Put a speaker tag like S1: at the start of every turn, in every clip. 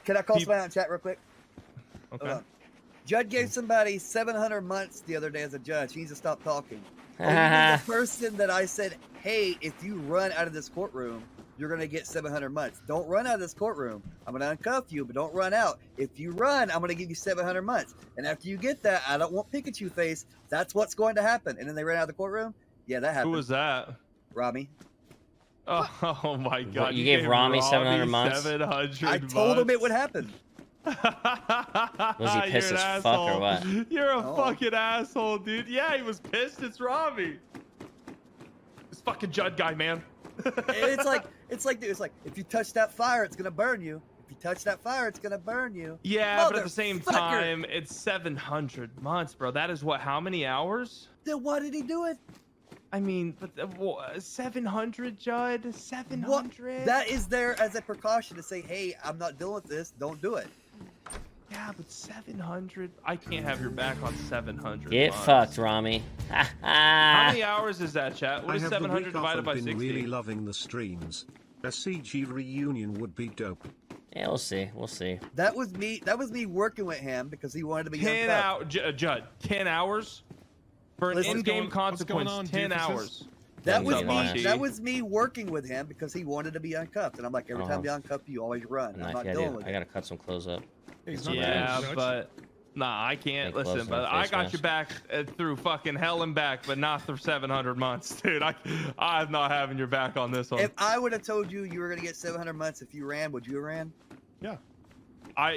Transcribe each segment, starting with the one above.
S1: Can I call somebody out in chat real quick?
S2: Okay.
S1: Judd gave somebody 700 months the other day as a judge. He needs to stop talking. The person that I said, hey, if you run out of this courtroom, you're going to get 700 months. Don't run out of this courtroom. I'm going to uncuff you, but don't run out. If you run, I'm going to give you 700 months. And after you get that, I don't want Pikachu face. That's what's going to happen. And then they ran out of the courtroom. Yeah, that happened.
S2: Who was that?
S1: Rami.
S2: Oh my God!
S3: You gave Rami 700 months?
S2: 700
S1: I told him it would happen.
S3: Was he pissed as fuck or what?
S2: You're a fucking asshole, dude. Yeah, he was pissed. It's Rami. This fucking Judd guy, man.
S1: It's like, dude, it's like, if you touch that fire, it's gonna burn you. If you touch that fire, it's gonna burn you.
S2: Yeah, but at the same time, it's 700 months, bro. That is what? How many hours?
S1: Then why did he do it?
S2: I mean, but 700, Judd. 700.
S1: That is there as a precaution to say, hey, I'm not dealing with this. Don't do it.
S2: Yeah, but 700. I can't have your back on 700.
S3: Get
S2: months.
S3: fucked, Rami.
S2: How many hours is that, chat? What is 700 divided by 60?
S4: I've been really loving the streams. A CG reunion would be dope.
S3: Yeah, we'll see. We'll see.
S1: That was me working with him because he wanted to be
S2: 10 hours, Judd. 10 hours for an in-game consequence. 10 hours.
S1: That was me. That was me working with him because he wanted to be uncuffed, and I'm like, every time you uncuff, you always run. I'm not dealing with it.
S3: I gotta cut some clothes up.
S2: Yeah, but nah, I can't listen. But I got your back through fucking hell and back, but not through 700 months, dude. I'm not having your back on this one.
S1: If I would have told you you were gonna get 700 months if you ran, would you have ran?
S5: Yeah.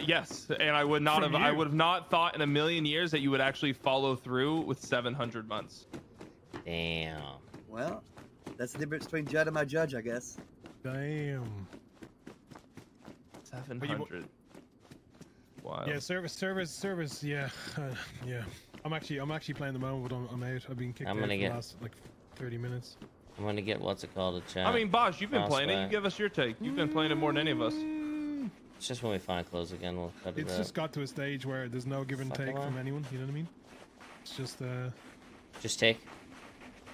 S2: Yes, and I would not have. I would have not thought in a million years that you would actually follow through with 700 months.
S3: Damn.
S1: Well, that's the difference between Judd and my judge, I guess.
S5: Damn.
S2: 700. Wow.
S5: Yeah, service. Yeah, yeah. I'm actually playing the moment, but I'm out. I've been kicked out for the last like 30 minutes.
S3: I'm gonna get what's it called a chat.
S2: I mean, Bosh, you've been playing it. You give us your take. You've been playing it more than any of us.
S3: It's just when we find clothes again, we'll cut it out.
S5: It's just got to a stage where there's no give and take from anyone. You know what I mean? It's just
S3: Just take.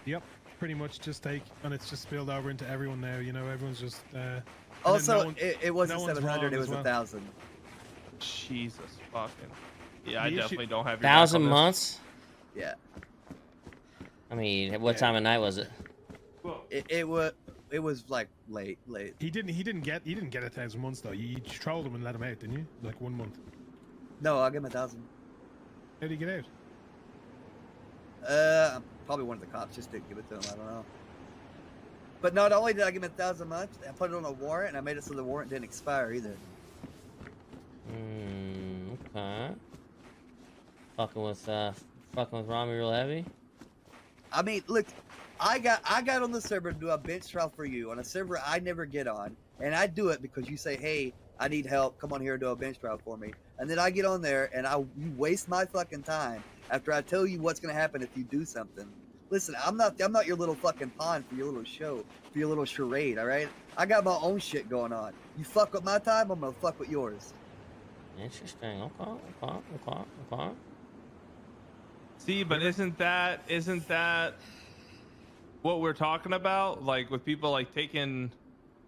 S5: Yep, pretty much just take, and it's just spilled over into everyone now. You know, everyone's just.
S1: Also, it wasn't 700. It was 1,000.
S2: Jesus fucking. Yeah, I definitely don't have your
S3: 1,000 months.
S1: Yeah.
S3: I mean, what time of night was it?
S1: It was like late.
S5: He didn't get 1,000 months though. You trolled him and let him out, didn't you? Like 1 month.
S1: No, I'll give him 1,000.
S5: How did he get
S1: out? Probably one of the cops just didn't give it to him. I don't know. But not only did I give him 1,000 months, I put it on a warrant, and I made it so the warrant didn't expire either.
S3: Okay. Fucking with Rami real heavy.
S1: I mean, look, I got on the server to do a bench trial for you on a server I never get on, and I do it because you say, hey, I need help. Come on here and do a bench trial for me. And then I get on there and you waste my fucking time after I tell you what's gonna happen if you do something. Listen, I'm not your little fucking pawn for your little show, for your little charade. All right, I got my own shit going on. You fuck with my time, I'm gonna fuck with yours.
S3: Interesting. Okay.
S2: See, but isn't that what we're talking about? Like with people like taking.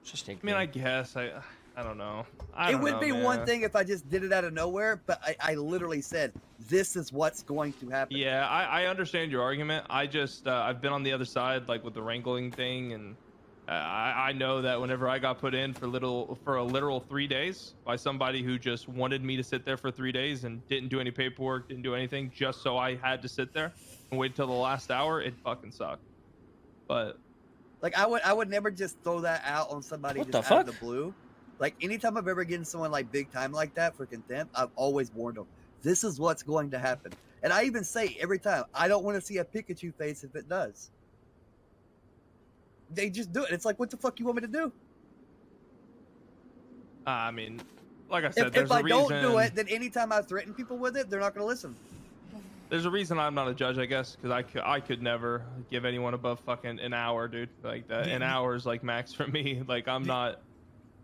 S3: Just take.
S2: I mean, I guess I don't know.
S1: It would be one thing if I just did it out of nowhere, but I literally said, this is what's going to happen.
S2: Yeah, I understand your argument. I just, I've been on the other side, like with the wrangling thing, and I know that whenever I got put in for a literal 3 days by somebody who just wanted me to sit there for 3 days and didn't do any paperwork, didn't do anything, just so I had to sit there and wait till the last hour, it fucking sucked. But
S1: like I would never just throw that out on somebody just out of the blue. Like anytime I've ever given someone like big time like that for contempt, I've always warned them, this is what's going to happen. And I even say every time, I don't want to see a Pikachu face if it does. They just do it. It's like, what the fuck you want me to do?
S2: I mean, like I said,
S1: if I don't do it, then anytime I threaten people with it, they're not going to listen.
S2: There's a reason I'm not a judge, I guess, because I could never give anyone above fucking an hour, dude. Like that, an hour is like max for me. Like I'm not.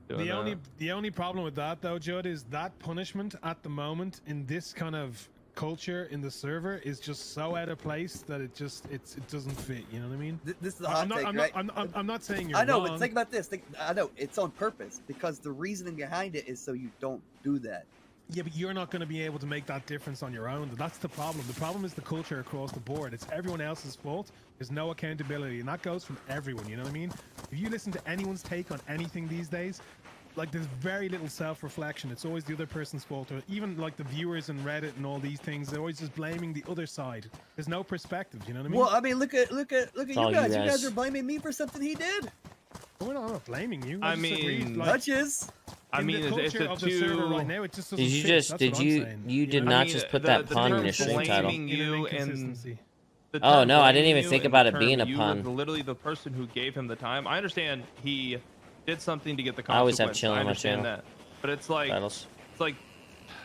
S5: The only problem with that though, Judd, is that punishment at the moment in this kind of culture in the server is just so out of place that it doesn't fit. You know what I mean?
S1: This is the hot take, right?
S5: I'm not saying you're
S1: I know,
S5: wrong.
S1: but think about this. I know it's on purpose because the reasoning behind it is so you don't do that.
S5: Yeah, but you're not going to be able to make that difference on your own. That's the problem. The problem is the culture across the board. It's everyone else's fault. There's no accountability, and that goes from everyone. You know what I mean? If you listen to anyone's take on anything these days, like there's very little self-reflection. It's always the other person's fault. Or even like the viewers and Reddit and all these things, they're always just blaming the other side. There's no perspective. You know what I mean?
S1: Well, I mean, look at you guys. You guys
S3: guys.
S1: are blaming me for something he did.
S5: I'm not blaming you.
S2: I
S5: just
S2: mean,
S5: agreed, like,
S1: Touches.
S2: I
S5: in
S2: mean,
S5: the
S2: it's
S5: culture
S2: a
S5: of the server right
S2: two.
S5: now, it just doesn't
S3: Did you
S5: fit.
S3: just
S5: That's
S3: did
S5: what I'm
S3: you
S5: saying,
S3: you did
S5: know?
S3: not
S2: I mean,
S3: just put that
S2: the
S3: pun in
S2: term
S3: your stream title?
S2: blaming you and
S5: Inconsistency.
S2: the
S3: Oh,
S2: term
S3: no, I didn't
S2: blaming
S3: even
S2: you
S3: think
S2: and
S3: about
S2: the
S3: it being
S2: term
S3: a
S2: you
S3: pun.
S2: were literally the person who gave him the time. I understand he did something to get the
S3: I always have
S2: consequence.
S3: chill on my
S2: understand
S3: channel.
S2: that, but it's like
S3: Titles.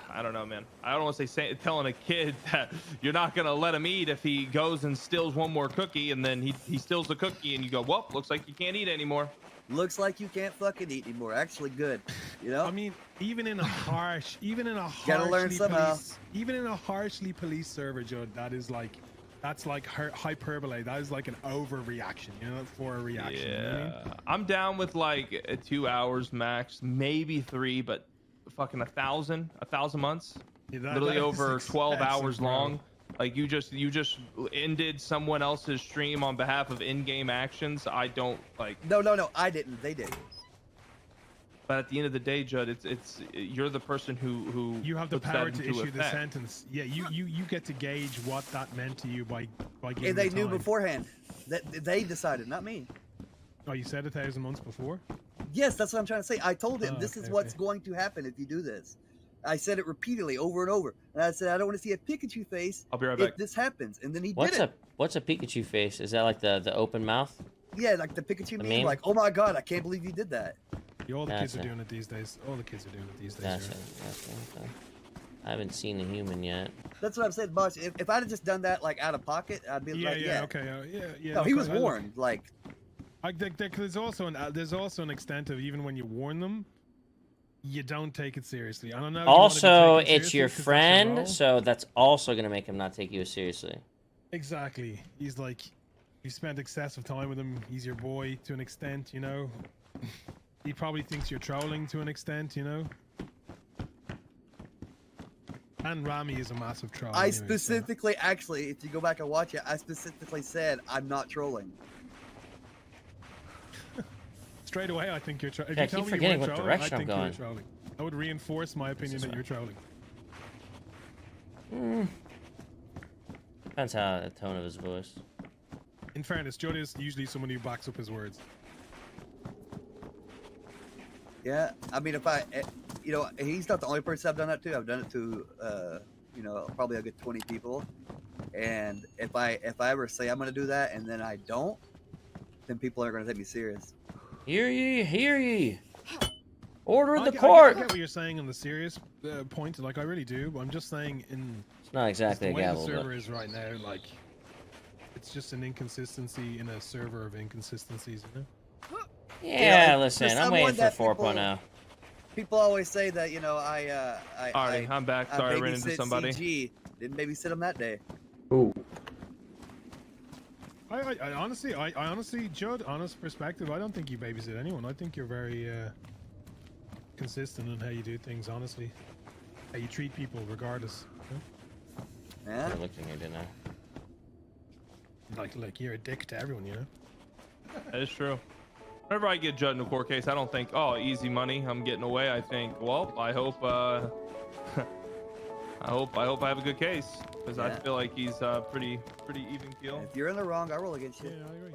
S2: I don't know, man. I don't want to say telling a kid that you're not gonna let him eat if he goes and steals one more cookie, and then he steals the cookie, and you go, well, looks like you can't eat anymore.
S1: Looks like you can't fucking eat anymore. Actually, good. You know.
S5: I mean, even in a harshly policed server, Judd, that's like hyperbole. That is like an overreaction, you know, for a reaction.
S2: Yeah,
S5: You know what I mean?
S2: I'm down with like 2 hours max, maybe 3, but fucking 1,000 months,
S5: Yeah,
S2: literally
S5: that is
S2: over 12
S5: expensive,
S2: hours
S5: bro.
S2: long. Like you just ended someone else's stream on behalf of in-game actions. I don't like.
S1: No, I didn't. They did.
S2: But at the end of the day, Judd, it's you're the person who
S5: You have the
S2: puts
S5: power
S2: that
S5: to
S2: into
S5: issue the
S2: effect.
S5: sentence. Yeah, you get to gauge what that meant to you by giving
S1: And they
S5: the
S1: knew
S5: time.
S1: beforehand. That they decided, not me.
S5: Oh, you said 1,000 months before?
S1: Yes, that's what I'm trying to say. I told him
S5: Oh,
S1: this is
S5: okay,
S1: what's
S5: okay.
S1: going to happen if you do this. I said it repeatedly over and over. And I said, I don't want to see a Pikachu face
S2: I'll be right
S1: if
S2: back.
S1: this happens. And then he
S3: What's
S1: did it.
S3: what's a Pikachu face? Is that like the open mouth?
S1: Yeah, like the Pikachu meme.
S3: meme?
S1: Like, oh my god, I can't believe you did that.
S5: Yeah, all the kids are
S3: Gotcha.
S5: doing it these days. All the kids are doing it these days.
S3: That's
S5: yeah.
S3: it. Okay. I haven't seen a human yet.
S1: That's what I'm saying, boss. If I'd have just done that like out of pocket, I'd be
S5: Yeah,
S1: like,
S5: yeah, okay, yeah.
S1: No, he
S5: look,
S1: was
S5: look,
S1: warned. Like,
S5: I think there's also an extent of even when you warn them, you don't take it seriously. I don't know. if you wanna be
S3: Also,
S5: taken
S3: it's your
S5: seriously 'cause that's
S3: friend,
S5: role.
S3: so that's also gonna make him not take you as seriously.
S5: Exactly. He's like, you spent excessive time with him. He's your boy to an extent, you know. He probably thinks you're trolling to an extent, you know. And Rami is a massive troll.
S1: I
S5: anyway, so-
S1: specifically, actually, if you go back and watch it, I specifically said I'm not trolling.
S5: Straight away, I think you're trolling. If
S3: Yeah, I
S5: you tell
S3: keep
S5: me you
S3: forgetting
S5: weren't
S3: what
S5: trolling,
S3: direction
S5: I
S3: I'm
S5: think you're
S3: going.
S5: trolling. I would reinforce my opinion
S3: This
S5: that
S3: is
S5: you're trolling.
S3: Depends how the tone of his voice.
S5: In fairness, Judd is usually someone who backs up his words.
S1: Yeah, I mean, if you know, he's not the only person I've done that to. I've done it to, you know, probably a good 20 people. And if I ever say I'm gonna do that and then I don't, then people aren't gonna take me serious.
S3: Hear ye, hear ye. Order in the
S5: I
S3: court.
S5: get what you're saying on the serious point. Like, I really do. But I'm just saying, in
S3: It's not exactly
S5: the
S3: a
S5: way the
S3: gavel,
S5: server
S3: but
S5: is right now, like, it's just an inconsistency in a server of inconsistencies, you know?
S3: yeah.
S1: for
S3: Listen, I'm
S1: someone
S3: waiting for
S1: that
S3: 4.0.
S1: People always say that, you know,
S2: Alright, I'm back. Sorry, I ran into
S1: babysit
S2: somebody.
S1: CG. Didn't babysit him that day.
S6: Ooh.
S5: I honestly, Judd, honest perspective, I don't think you babysit anyone. I think you're very consistent in how you do things, honestly. How you treat people, regardless. You
S1: Yeah.
S3: I looked in here, didn't I?
S5: know? Like you're a dick to everyone, you know?
S2: That is true. Whenever I get Judd in a court case, I don't think, oh, easy money, I'm getting away. I think, well, I hope I have a good case because I
S1: Yeah.
S2: feel like he's pretty even keel.
S1: If you're in the wrong, I roll against
S5: Yeah,
S1: you.
S5: I agree.